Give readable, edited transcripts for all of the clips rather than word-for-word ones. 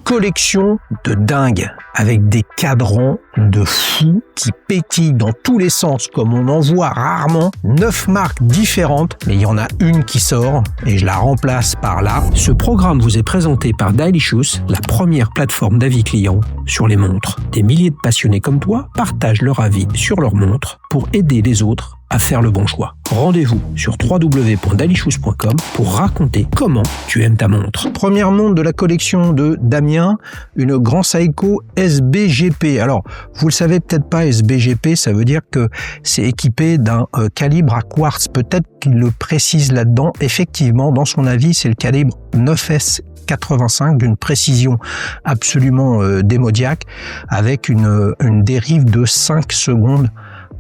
collection de dingue avec des cadrans de fou qui pétillent dans tous les sens comme on en voit rarement. 9 marques différentes, mais il y en a une qui sort et je la remplace par là. Ce programme vous est présenté par Dailyshoes, la première plateforme d'avis clients sur les montres. Des milliers de passionnés comme toi partagent leur avis sur leurs montres pour aider les autres à faire le bon choix. Rendez-vous sur www.dailyshoes.com pour raconter comment tu aimes ta montre. Première montre de la collection de Damien, une Grand Seiko SBGP. Alors, vous le savez peut-être pas, SBGP, ça veut dire que c'est équipé d'un calibre à quartz. Peut-être qu'il le précise là-dedans. Effectivement, dans son avis, c'est le calibre 9S85 d'une précision absolument démodiaque avec une dérive de 5 secondes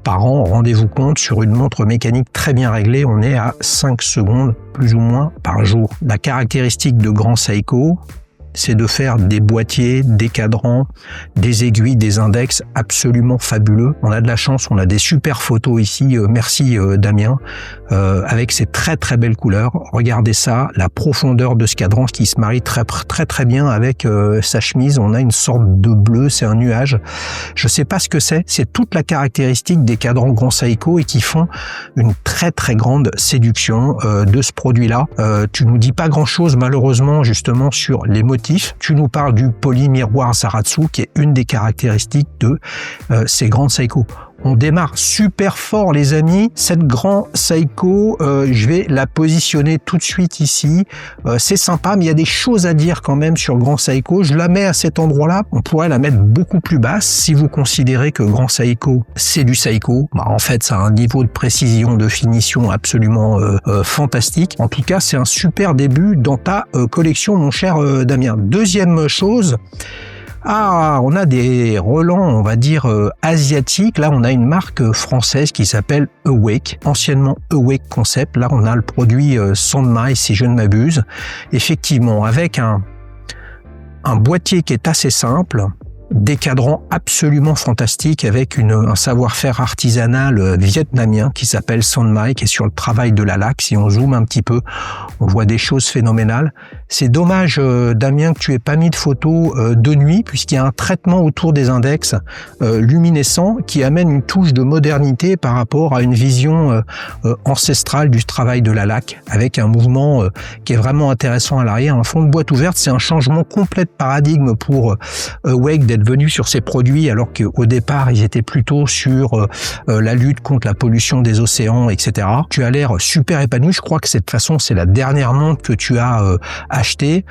par an. Rendez-vous compte, sur une montre mécanique très bien réglée, on est à 5 secondes plus ou moins par jour. La caractéristique de Grand Seiko, c'est de faire des boîtiers, des cadrans, des aiguilles, des index absolument fabuleux. On a de la chance, on a des super photos ici, merci Damien, avec ces très très belles couleurs. Regardez ça, la profondeur de ce cadran qui se marie très bien avec sa chemise. On a une sorte de bleu, c'est un nuage. Je sais pas ce que c'est toute la caractéristique des cadrans Grand Seiko et qui font une très très grande séduction de ce produit-là. Tu nous dis pas grand-chose malheureusement justement sur les motifs. Tu nous parles du polymiroir Zaratsu qui est une des caractéristiques de ces grandes Seiko. On démarre super fort les amis. Cette Grand Seiko, je vais la positionner tout de suite ici. C'est sympa mais il y a des choses à dire quand même sur Grand Seiko. Je la mets à cet endroit-là. On pourrait la mettre beaucoup plus basse si vous considérez que Grand Seiko c'est du Seiko. En fait ça a un niveau de précision, de finition absolument fantastique. En tout cas c'est un super début dans ta collection mon cher Damien. Deuxième chose, on a des relents, on va dire, asiatiques. Là, on a une marque française qui s'appelle Awake, anciennement Awake Concept. Là, on a le produit Sandmai, si je ne m'abuse. Effectivement, avec un boîtier qui est assez simple, des cadrans absolument fantastiques avec un savoir-faire artisanal vietnamien qui s'appelle Sandmai, qui est sur le travail de la laque. Si on zoome un petit peu, on voit des choses phénoménales. C'est dommage, Damien, que tu aies pas mis de photos de nuit, puisqu'il y a un traitement autour des index luminescents qui amène une touche de modernité par rapport à une vision ancestrale du travail de la laque, avec un mouvement qui est vraiment intéressant à l'arrière. Un fond de boîte ouverte, c'est un changement complet de paradigme pour Awake d'être venu sur ces produits alors qu'au départ ils étaient plutôt sur la lutte contre la pollution des océans, etc. Tu as l'air super épanoui. Je crois que de toute façon c'est la dernière montre que tu as achetée.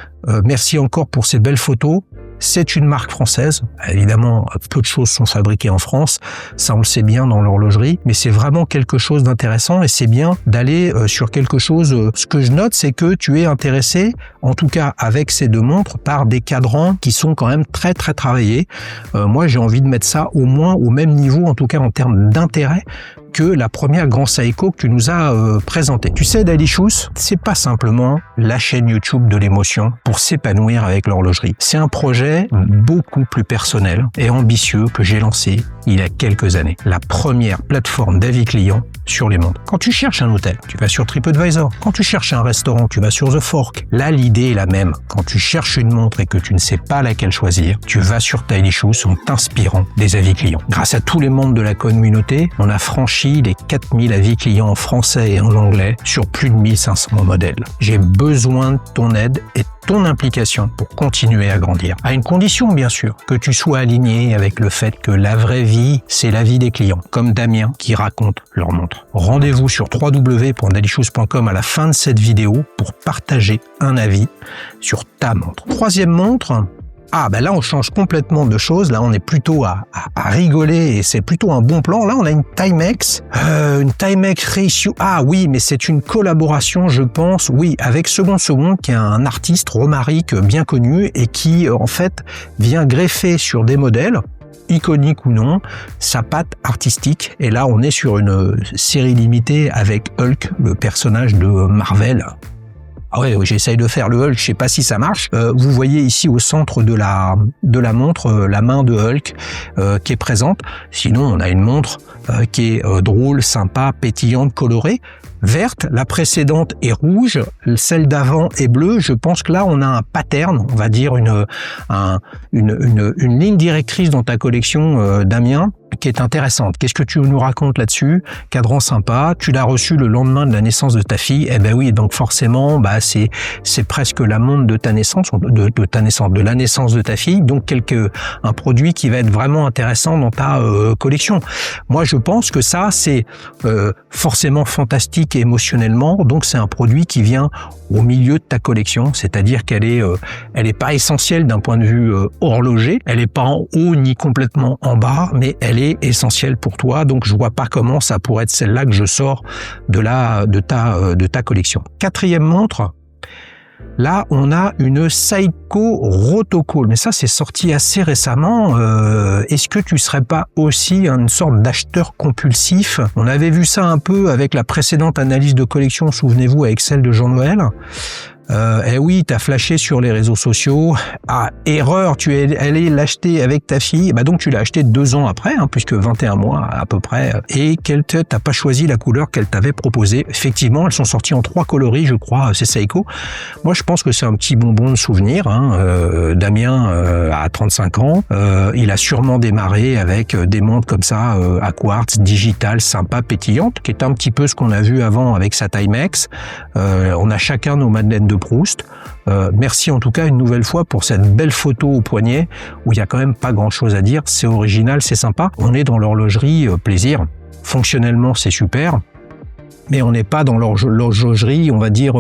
Merci encore pour ces belles photos. C'est une marque française. Évidemment, peu de choses sont fabriquées en France. Ça, on le sait bien dans l'horlogerie. Mais c'est vraiment quelque chose d'intéressant et c'est bien d'aller sur quelque chose. Ce que je note, c'est que tu es intéressé, en tout cas avec ces deux montres, par des cadrans qui sont quand même très très travaillés. Moi, j'ai envie de mettre ça au moins au même niveau, en tout cas en termes d'intérêt, que la première Grand Seiko que tu nous as présentée. Tu sais, Dailyshoes, c'est pas simplement la chaîne YouTube de l'émotion pour s'épanouir avec l'horlogerie. C'est un projet beaucoup plus personnel et ambitieux que j'ai lancé il y a quelques années. La première plateforme d'avis clients sur les montres. Quand tu cherches un hôtel, tu vas sur TripAdvisor. Quand tu cherches un restaurant, tu vas sur The Fork. Là, l'idée est la même. Quand tu cherches une montre et que tu ne sais pas laquelle choisir, tu vas sur Dailyshoes en t'inspirant des avis clients. Grâce à tous les membres de la communauté, on a franchi les 4000 avis clients en français et en anglais sur plus de 1500 modèles. J'ai besoin de ton aide et ton implication pour continuer à grandir. À une condition, bien sûr, que tu sois aligné avec le fait que la vraie vie, c'est la vie des clients, comme Damien qui raconte leur montre. Rendez-vous sur www.dailyshoes.com à la fin de cette vidéo pour partager un avis sur ta montre. Troisième montre. Là on change complètement de choses, là on est plutôt à rigoler et c'est plutôt un bon plan. Là on a une Timex Ratio. Oui, mais c'est une collaboration, je pense, avec Second qui est un artiste romarique bien connu et qui en fait vient greffer sur des modèles iconique ou non, sa patte artistique. Et là on est sur une série limitée avec Hulk, le personnage de Marvel. J'essaye de faire le Hulk, je sais pas si ça marche. Vous voyez ici au centre de la montre la main de Hulk qui est présente. Sinon, on a une montre qui est drôle, sympa, pétillante, colorée. verte, la précédente est rouge, celle d'avant est bleue. Je pense que là, on a un pattern, on va dire une ligne directrice dans ta collection, Damien, qui est intéressante. Qu'est-ce que tu nous racontes là-dessus? Cadran sympa, tu l'as reçu le lendemain de la naissance de ta fille. Eh ben oui, donc forcément, c'est presque la montre de ta naissance, de la naissance de ta fille, donc un produit qui va être vraiment intéressant dans ta collection. Moi, je pense que ça, c'est forcément fantastique émotionnellement, donc c'est un produit qui vient au milieu de ta collection, c'est-à-dire qu'elle est pas essentielle d'un point de vue horloger, elle est pas en haut ni complètement en bas, mais elle est essentielle pour toi, donc je vois pas comment ça pourrait être celle-là que je sors de ta collection. Quatrième montre, là on a une Seiko Rotocall, mais ça c'est sorti assez récemment. Est-ce que tu serais pas aussi une sorte d'acheteur compulsif? On avait vu ça un peu avec la précédente analyse de collection, souvenez-vous, avec celle de Jean-Noël. Eh oui, t'as flashé sur les réseaux sociaux. Ah, erreur, tu es allé l'acheter avec ta fille. Bah donc tu l'as acheté 2 ans après, puisque 21 mois à peu près. Et t'as pas choisi la couleur qu'elle t'avait proposée. Effectivement, elles sont sorties en 3 coloris, je crois. C'est Seiko. Moi, je pense que c'est un petit bonbon de souvenir. Damien a 35 ans. Il a sûrement démarré avec des montres comme ça, à quartz, digitales, sympa, pétillantes, qui est un petit peu ce qu'on a vu avant avec sa Timex. On a chacun nos Madeleines de Proust. Merci en tout cas une nouvelle fois pour cette belle photo au poignet où il y a quand même pas grand chose à dire, c'est original, c'est sympa. On est dans l'horlogerie plaisir. Fonctionnellement, c'est super. Mais on n'est pas dans l'horlogerie, on va dire,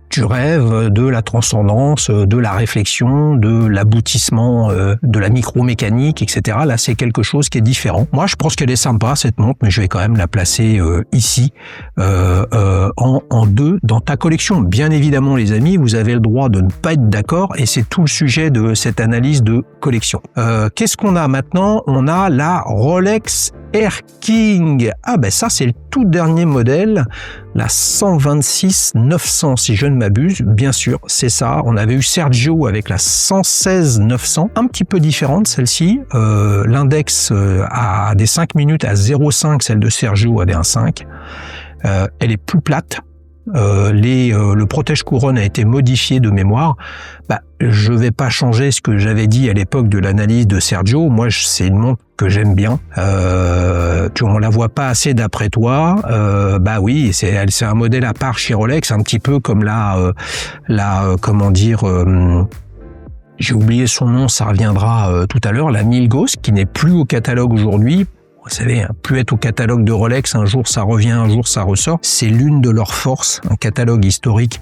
du rêve, de la transcendance, de la réflexion, de l'aboutissement, de la micromécanique, etc. Là, c'est quelque chose qui est différent. Moi, je pense qu'elle est sympa, cette montre, mais je vais quand même la placer ici, en 2 dans ta collection. Bien évidemment, les amis, vous avez le droit de ne pas être d'accord, et c'est tout le sujet de cette analyse de collection. Qu'est-ce qu'on a maintenant? On a la Rolex Air King. Ah ben ça, c'est le tout dernier modèle, la 126-900 si je ne m'abuse, bien sûr, c'est ça. On avait eu Sergio avec la 116-900, un petit peu différente celle-ci. L'index a des 5 minutes à 0,5, celle de Sergio avait un 5. Elle est plus plate. Le protège-couronne a été modifié de mémoire. Je vais pas changer ce que j'avais dit à l'époque de l'analyse de Sergio. Moi, c'est une montre que j'aime bien. On la voit pas assez d'après toi. Oui, c'est un modèle à part chez Rolex, un petit peu comme j'ai oublié son nom, ça reviendra tout à l'heure, la Milgauss, qui n'est plus au catalogue aujourd'hui. Vous savez, plus être au catalogue de Rolex, un jour ça revient, un jour ça ressort. C'est l'une de leurs forces, un catalogue historique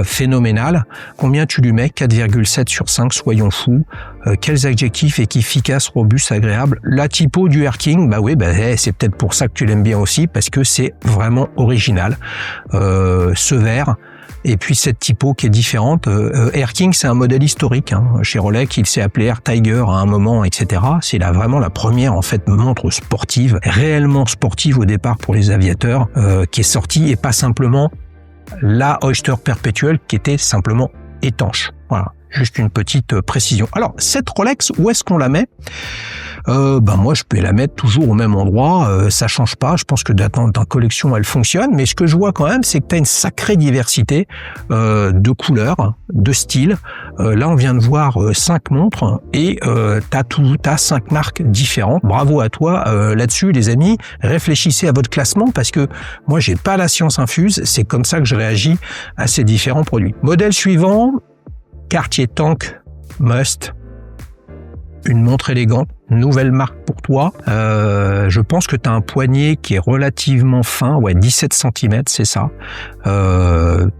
phénoménal. Combien tu lui mets? 4,7 sur 5, soyons fous. Quels adjectifs? Efficace, robuste, agréable. La typo du Air King, c'est peut-être pour ça que tu l'aimes bien aussi, parce que c'est vraiment original. Ce vert, et puis cette typo qui est différente. Air King, c'est un modèle historique. Chez Rolex, il s'est appelé Air Tiger à un moment, etc. C'est vraiment la première en fait montre sportive, réellement sportive au départ pour les aviateurs, qui est sortie, et pas simplement la Oyster Perpetual qui était simplement étanche. Voilà, juste une petite précision. Alors, cette Rolex, où est-ce qu'on la met? Moi, je peux la mettre toujours au même endroit, ça change pas. Je pense que dans ta collection, elle fonctionne. Mais ce que je vois quand même, c'est que tu as une sacrée diversité de couleurs, de styles. Là, on vient de voir 5 montres et t'as 5 marques différentes. Bravo à toi là-dessus, les amis. Réfléchissez à votre classement parce que moi, j'ai pas la science infuse. C'est comme ça que je réagis à ces différents produits. Modèle suivant, Cartier Tank Must. Une montre élégante, nouvelle marque pour toi. Je pense que tu as un poignet qui est relativement fin, 17 cm, c'est ça.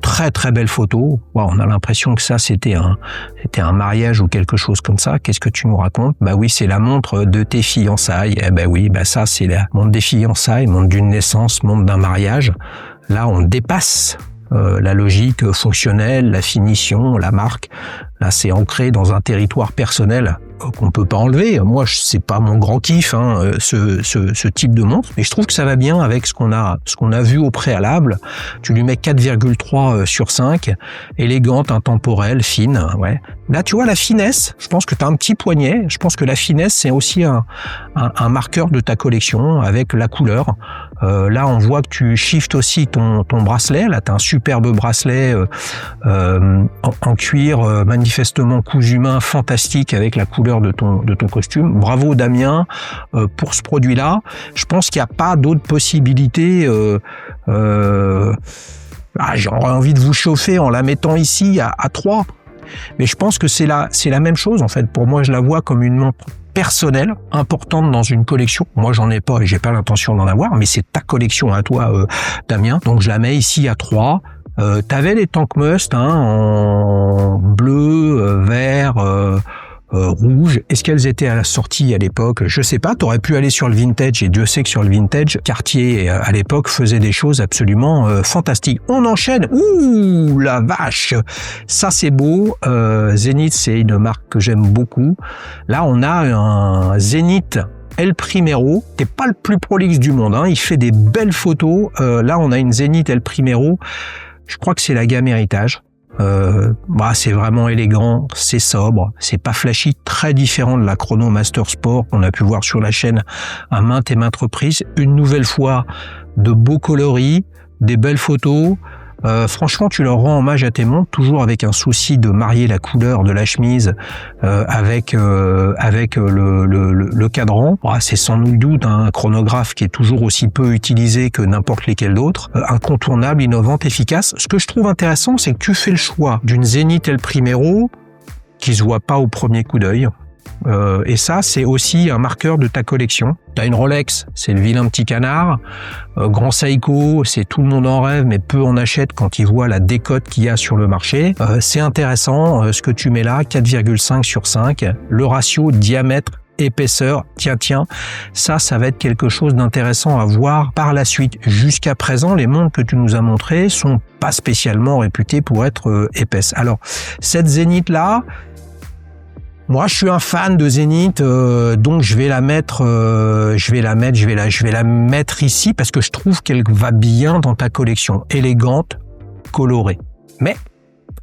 Très très belle photo. On a l'impression que ça c'était un mariage ou quelque chose comme ça. Qu'est-ce que tu nous racontes? Oui, c'est la montre de tes fiançailles. Ça c'est la montre des fiançailles, montre d'une naissance, montre d'un mariage. Là, on dépasse la logique fonctionnelle, la finition, la marque. Là, c'est ancré dans un territoire personnel qu'on peut pas enlever. Moi, c'est pas mon grand kiff, ce type de montre, mais je trouve que ça va bien avec ce qu'on a vu au préalable. Tu lui mets 4,3 sur 5, élégante, intemporelle, fine, ouais. Là, tu vois la finesse. Je pense que tu as un petit poignet. Je pense que la finesse, c'est aussi un marqueur de ta collection avec la couleur. Là, on voit que tu shifts aussi ton bracelet. Là, tu as un superbe bracelet en cuir, manifestement cousu main, fantastique avec la couleur de ton costume. Bravo Damien pour ce produit-là. Je pense qu'il n'y a pas d'autres possibilités. J'aurais envie de vous chauffer en la mettant ici à 3. Mais je pense que c'est la même chose en fait. Pour moi, je la vois comme une montre personnelle, importante dans une collection. Moi, j'en ai pas et j'ai pas l'intention d'en avoir, mais c'est ta collection à toi, Damien. Donc, je la mets ici à 3. T'avais les Tank Must en bleu, vert, rouge. Est-ce qu'elles étaient à la sortie à l'époque? Je sais pas. T'aurais pu aller sur le vintage et Dieu sait que sur le vintage, Cartier à l'époque faisait des choses absolument fantastiques. On enchaîne. Ouh, la vache! Ça c'est beau. Zenith, c'est une marque que j'aime beaucoup. Là, on a un Zenith El Primero, qui est pas le plus prolixe du monde, hein. Il fait des belles photos. Là, on a une Zenith El Primero. Je crois que c'est la gamme Héritage. C'est vraiment élégant, c'est sobre, c'est pas flashy, très différent de la Chrono Master Sport qu'on a pu voir sur la chaîne à maintes et maintes reprises. Une nouvelle fois, de beaux coloris, des belles photos. Franchement, tu leur rends hommage à tes montres, toujours avec un souci de marier la couleur de la chemise avec le cadran. C'est sans nul doute un chronographe qui est toujours aussi peu utilisé que n'importe lesquels d'autres. Incontournable, innovante, efficace. Ce que je trouve intéressant, c'est que tu fais le choix d'une Zenith El Primero qui se voit pas au premier coup d'œil. Et ça, c'est aussi un marqueur de ta collection. T'as une Rolex, c'est le vilain petit canard. Grand Seiko, c'est tout le monde en rêve, mais peu en achète quand ils voient la décote qu'il y a sur le marché. C'est intéressant, ce que tu mets là, 4,5 sur 5. Le ratio diamètre épaisseur, tiens, ça va être quelque chose d'intéressant à voir par la suite. Jusqu'à présent, les montres que tu nous as montrées sont pas spécialement réputées pour être épaisses. Alors, cette Zenith là, moi, je suis un fan de Zenith, donc je vais la mettre ici parce que je trouve qu'elle va bien dans ta collection, élégante, colorée, mais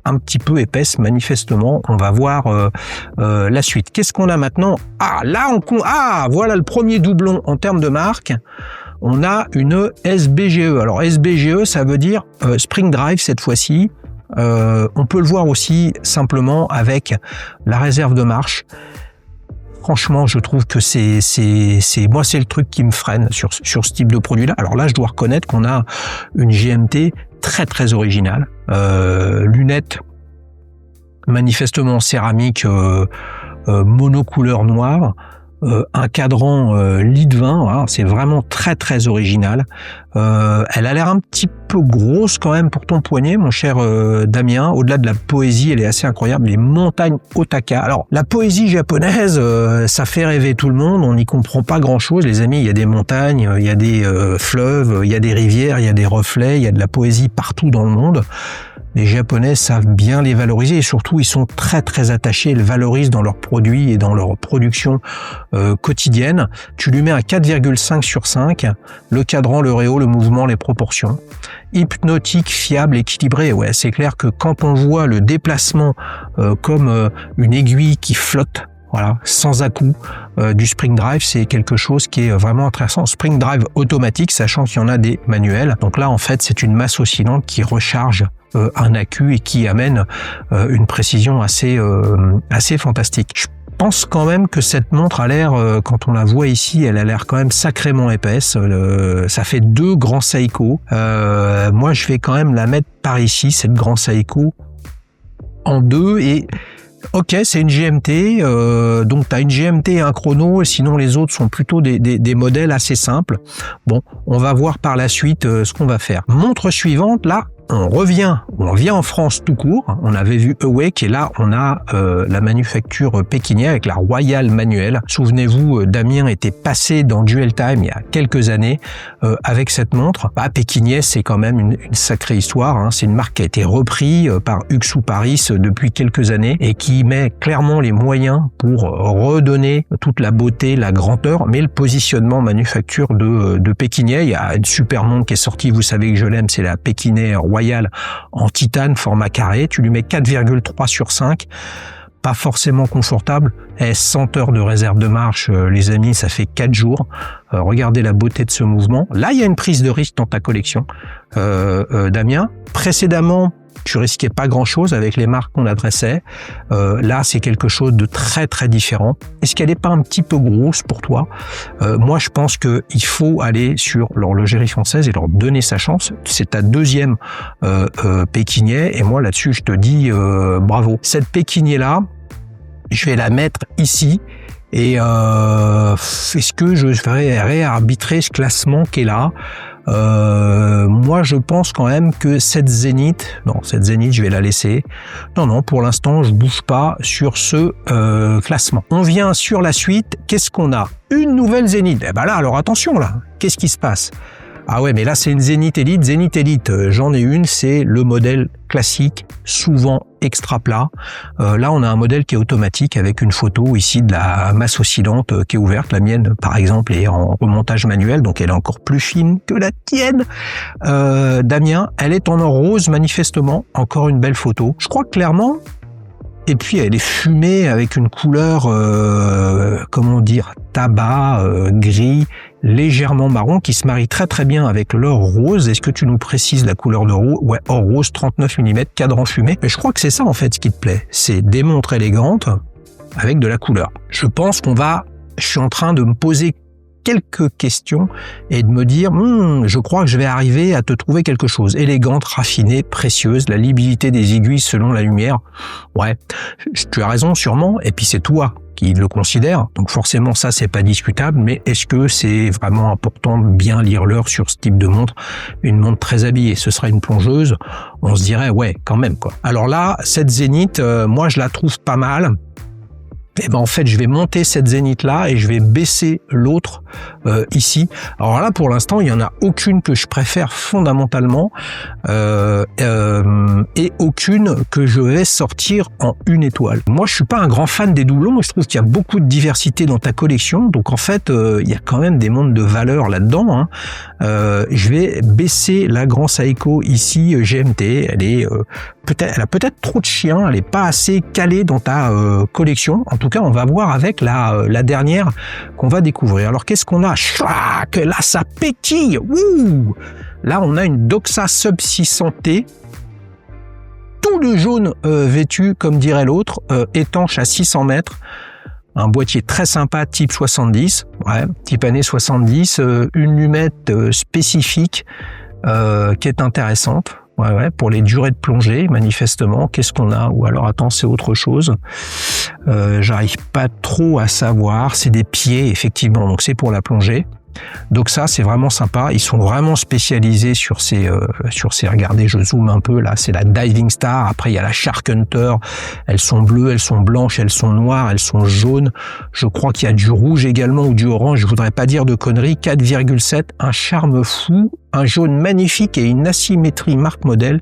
un petit peu épaisse manifestement. On va voir la suite. Qu'est-ce qu'on a maintenant? Voilà le premier doublon en termes de marque. On a une SBGE. Alors SBGE, ça veut dire Spring Drive cette fois-ci. On peut le voir aussi simplement avec la réserve de marche. Franchement, je trouve que c'est le truc qui me freine sur ce type de produit-là. Alors là, je dois reconnaître qu'on a une GMT très très originale. Lunettes manifestement en céramique monocouleur noire. Un cadran lit 20, c'est vraiment très très original. Elle a l'air un petit peu grosse quand même pour ton poignet, mon cher Damien. Au-delà de la poésie, elle est assez incroyable. Les montagnes Otaka. Alors la poésie japonaise, ça fait rêver tout le monde. On n'y comprend pas grand-chose, les amis. Il y a des montagnes, il y a des fleuves, il y a des rivières, il y a des reflets, il y a de la poésie partout dans le monde. Les Japonais savent bien les valoriser et surtout ils sont très très attachés, ils le valorisent dans leurs produits et dans leur production quotidienne. Tu lui mets un 4,5 sur 5, le cadran, le réo, le mouvement, les proportions. Hypnotique, fiable, équilibré. Ouais, c'est clair que quand on voit le déplacement comme une aiguille qui flotte, voilà, sans à-coup du Spring Drive, c'est quelque chose qui est vraiment intéressant. Spring Drive automatique, sachant qu'il y en a des manuels. Donc là, en fait, c'est une masse oscillante qui recharge un accu et qui amène une précision assez fantastique. Je pense quand même que cette montre a l'air, quand on la voit ici, elle a l'air quand même sacrément épaisse. Ça fait 2 grands Seiko. Moi, je vais quand même la mettre par ici, cette grand Seiko, en 2 et... Ok, c'est une GMT, donc tu as une GMT et un chrono, et sinon les autres sont plutôt des modèles assez simples. Bon, on va voir par la suite ce qu'on va faire. Montre suivante, là, on vient en France tout court. On avait vu Awake et là on a la manufacture pékinière avec la Royal manuelle. Souvenez-vous, Damien était passé dans Duel Time il y a quelques années avec cette montre. Pékinier, c'est quand même une sacrée histoire, hein. C'est une marque qui a été reprise par Huxu Paris depuis quelques années et qui met clairement les moyens pour redonner toute la beauté, la grandeur, mais le positionnement manufacture de Pékinier. Il y a une super montre qui est sortie, vous savez que je l'aime, c'est la Pékinier Royal en titane format carré. Tu lui mets 4,3 sur 5. pas forcément confortable. 100 heures de réserve de marche, les amis, ça fait 4 jours. Regardez la beauté de ce mouvement. Là, il y a une prise de risque dans ta collection, Damien. Précédemment, tu risquais pas grand-chose avec les marques qu'on adressait. Là, c'est quelque chose de très très différent. Est-ce qu'elle n'est pas un petit peu grosse pour toi? Moi, je pense que il faut aller sur l'horlogerie française et leur donner sa chance. C'est ta deuxième pékinier, et moi là-dessus, je te dis bravo. Cette pékinier-là, je vais la mettre ici. Et est-ce que je vais réarbitrer ce classement qui est là? Moi, je pense quand même que cette Zénith, je vais la laisser. Non, pour l'instant, je bouge pas sur ce classement. On vient sur la suite. Qu'est-ce qu'on a? Une nouvelle Zénith. Eh ben là, alors attention là. Qu'est-ce qui se passe? Ah ouais, mais là, c'est une Zénith Elite. Zénith Elite, j'en ai une, c'est le modèle classique, souvent extra plat. Là, on a un modèle qui est automatique avec une photo ici de la masse oscillante qui est ouverte. La mienne, par exemple, est en remontage manuel, donc elle est encore plus fine que la tienne. Damien, elle est en or rose, manifestement. Encore une belle photo. Je crois clairement... Et puis elle est fumée avec une couleur, tabac, gris, légèrement marron, qui se marie très très bien avec l'or rose. Est-ce que tu nous précises la couleur de rose? Ouais, or rose, 39 mm, cadran fumé. Mais je crois que c'est ça en fait ce qui te plaît. C'est des montres élégantes avec de la couleur. Je pense je suis en train de me poser quelques questions et de me dire je crois que je vais arriver à te trouver quelque chose. Élégante, raffinée, précieuse, la lisibilité des aiguilles selon la lumière. Ouais, tu as raison sûrement, et puis c'est toi qui le considère, donc forcément ça c'est pas discutable, mais est-ce que c'est vraiment important de bien lire l'heure sur ce type de montre? Une montre très habillée, ce sera une plongeuse, on se dirait ouais quand même quoi. Alors là, cette Zénith, moi je la trouve pas mal. Et ben en fait, je vais monter cette Zénith là et je vais baisser l'autre ici. Alors là, pour l'instant, il y en a aucune que je préfère fondamentalement et aucune que je vais sortir en 1 étoile. Moi, je suis pas un grand fan des doublons. Je trouve qu'il y a beaucoup de diversité dans ta collection. Donc en fait, il y a quand même des montres de valeur là-dedans. Hein. Je vais baisser la Grand Seiko ici GMT. Elle a peut-être trop de chiens. Elle est pas assez calée dans ta collection. En tout cas, on va voir avec la dernière qu'on va découvrir. Alors, qu'est-ce qu'on a? Là, ça pétille. Ouh, là, on a une Doxa Sub 600T. Tout le jaune vêtu, comme dirait l'autre, étanche à 600 mètres. Un boîtier très sympa, type 70. Ouais, type année 70. Une lumette spécifique qui est intéressante. Ouais, pour les durées de plongée, manifestement. Qu'est-ce qu'on a? Ou alors, attends, c'est autre chose. J'arrive pas trop à savoir. C'est des pieds, effectivement. Donc, c'est pour la plongée. Donc ça, c'est vraiment sympa. Ils sont vraiment spécialisés sur ces, regardez, je zoome un peu là. C'est la Diving Star. Après, il y a la Shark Hunter. Elles sont bleues, elles sont blanches, elles sont noires, elles sont jaunes. Je crois qu'il y a du rouge également ou du orange. Je voudrais pas dire de conneries. 4,7. Un charme fou. Un jaune magnifique et une asymétrie marque modèle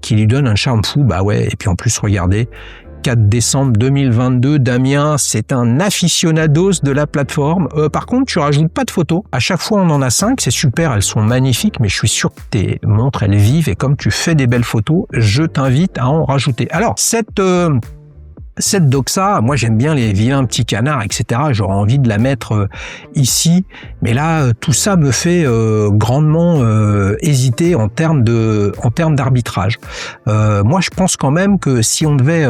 qui lui donne un charme fou. Bah ouais. Et puis en plus, regardez. 4 décembre 2022, Damien, c'est un aficionados de la plateforme. Par contre, tu rajoutes pas de photos. À chaque fois, on en a 5, c'est super, elles sont magnifiques, mais je suis sûr que tes montres, elles vivent, et comme tu fais des belles photos, je t'invite à en rajouter. Alors, cette Doxa, moi j'aime bien les vilains petits canards, etc. J'aurais envie de la mettre ici, mais là tout ça me fait grandement hésiter en termes d'arbitrage. Moi je pense quand même que si on devait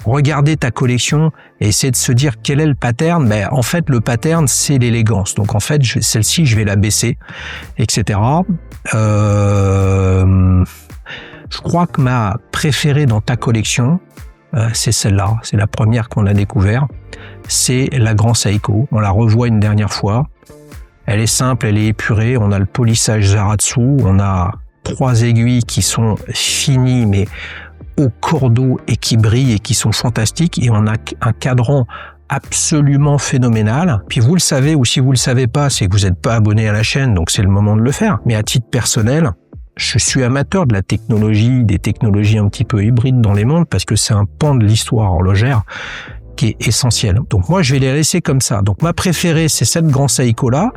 regarder ta collection et essayer de se dire quel est le pattern, mais en fait le pattern c'est l'élégance. Donc en fait celle-ci je vais la baisser, etc. Je crois que ma préférée dans ta collection, c'est celle-là, c'est la première qu'on a découvert. C'est la Grand Seiko. On la revoit une dernière fois. Elle est simple, elle est épurée. On a le polissage Zaratsu. On a 3 aiguilles qui sont finies, mais au cordeau et qui brillent et qui sont fantastiques. Et on a un cadran absolument phénoménal. Puis vous le savez, ou si vous le savez pas, c'est que vous n'êtes pas abonné à la chaîne, donc c'est le moment de le faire. Mais à titre personnel, je suis amateur de la technologie, des technologies un petit peu hybrides dans les montres, parce que c'est un pan de l'histoire horlogère qui est essentiel. Donc moi, je vais les laisser comme ça. Donc ma préférée, c'est cette Grand Seiko là.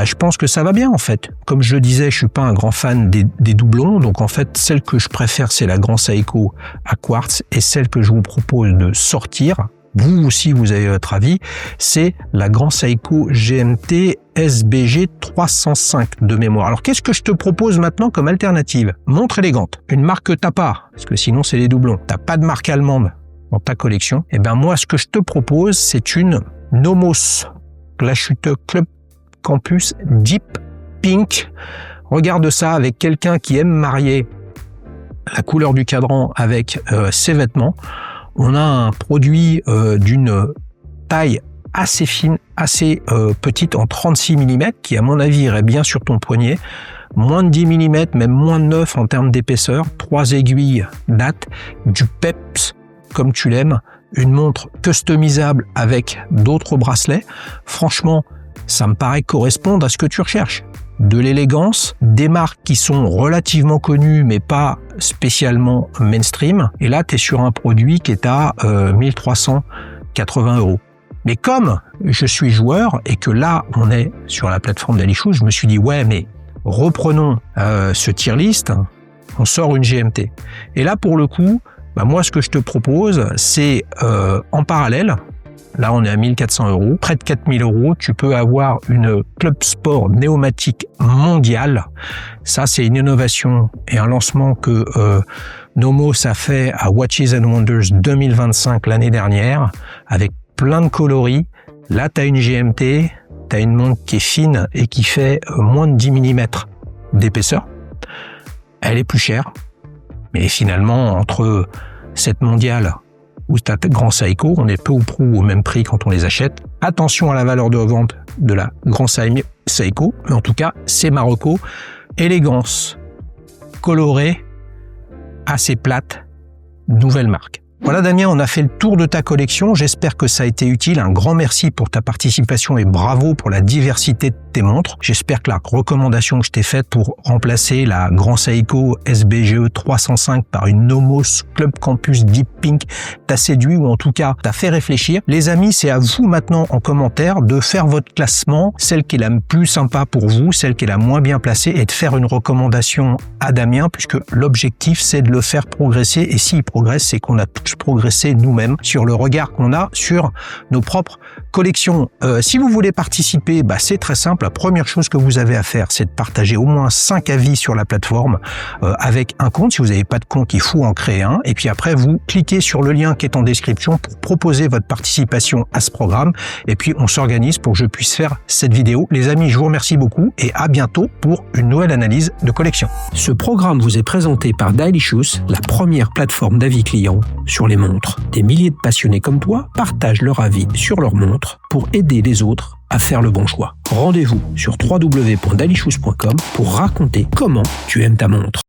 je pense que ça va bien en fait. Comme je le disais, je suis pas un grand fan des doublons, donc en fait, celle que je préfère, c'est la Grand Seiko à quartz, et celle que je vous propose de sortir, vous aussi vous avez votre avis, c'est la Grand Seiko GMT SBG 305 de mémoire. Alors qu'est-ce que je te propose maintenant comme alternative? Montre élégante, une marque que t'as pas, parce que sinon c'est les doublons. T'as pas de marque allemande dans ta collection. Et ben moi, ce que je te propose, c'est une Nomos Glashütte Club Campus Deep Pink. Regarde ça avec quelqu'un qui aime marier la couleur du cadran avec ses vêtements. On a un produit d'une taille assez fine, assez petite, en 36 mm, qui à mon avis irait bien sur ton poignet. Moins de 10 mm, même moins de 9 en termes d'épaisseur. 3 aiguilles date, du peps comme tu l'aimes, une montre customisable avec d'autres bracelets. Franchement, ça me paraît correspondre à ce que tu recherches. De l'élégance, des marques qui sont relativement connues mais pas spécialement mainstream. Et là, tu es sur un produit qui est à 1380 €. Mais comme je suis joueur et que là, on est sur la plateforme d'Ali-Shoes, je me suis dit, ouais, mais reprenons ce tier list, on sort une GMT. Et là, pour le coup, moi, ce que je te propose, c'est en parallèle, là, on est à 1400 €. Près de 4000 €, tu peux avoir une Club Sport Néomatique mondiale. Ça, c'est une innovation et un lancement que Nomos a fait à Watches and Wonders 2025 l'année dernière, avec plein de coloris. Là, tu as une GMT, tu as une montre qui est fine et qui fait moins de 10 mm d'épaisseur. Elle est plus chère, mais finalement, entre cette mondiale ou ta Grand Seiko, on est peu ou prou au même prix quand on les achète. Attention à la valeur de revente de la Grand Seiko, mais en tout cas, c'est Marocco. Élégance, colorée, assez plate, nouvelle marque. Voilà Damien, on a fait le tour de ta collection. J'espère que ça a été utile. Un grand merci pour ta participation et bravo pour la diversité de tes montres. J'espère que la recommandation que je t'ai faite pour remplacer la Grand Seiko SBGE 305 par une Nomos Club Campus Deep Pink t'a séduit ou en tout cas t'a fait réfléchir. Les amis, c'est à vous maintenant en commentaire de faire votre classement, celle qui est la plus sympa pour vous, celle qui est la moins bien placée, et de faire une recommandation à Damien, puisque l'objectif c'est de le faire progresser, et s'il progresse, c'est qu'on a tous progresser nous-mêmes sur le regard qu'on a sur nos propres collections. Si vous voulez participer, c'est très simple. La première chose que vous avez à faire, c'est de partager au moins 5 avis sur la plateforme avec un compte. Si vous n'avez pas de compte, il faut en créer un. Et puis après, vous cliquez sur le lien qui est en description pour proposer votre participation à ce programme. Et puis, on s'organise pour que je puisse faire cette vidéo. Les amis, je vous remercie beaucoup et à bientôt pour une nouvelle analyse de collection. Ce programme vous est présenté par Dailyshoes, la première plateforme d'avis clients sur les montres. Des milliers de passionnés comme toi partagent leur avis sur leurs montres pour aider les autres à faire le bon choix. Rendez-vous sur www.dailyshoes.com pour raconter comment tu aimes ta montre.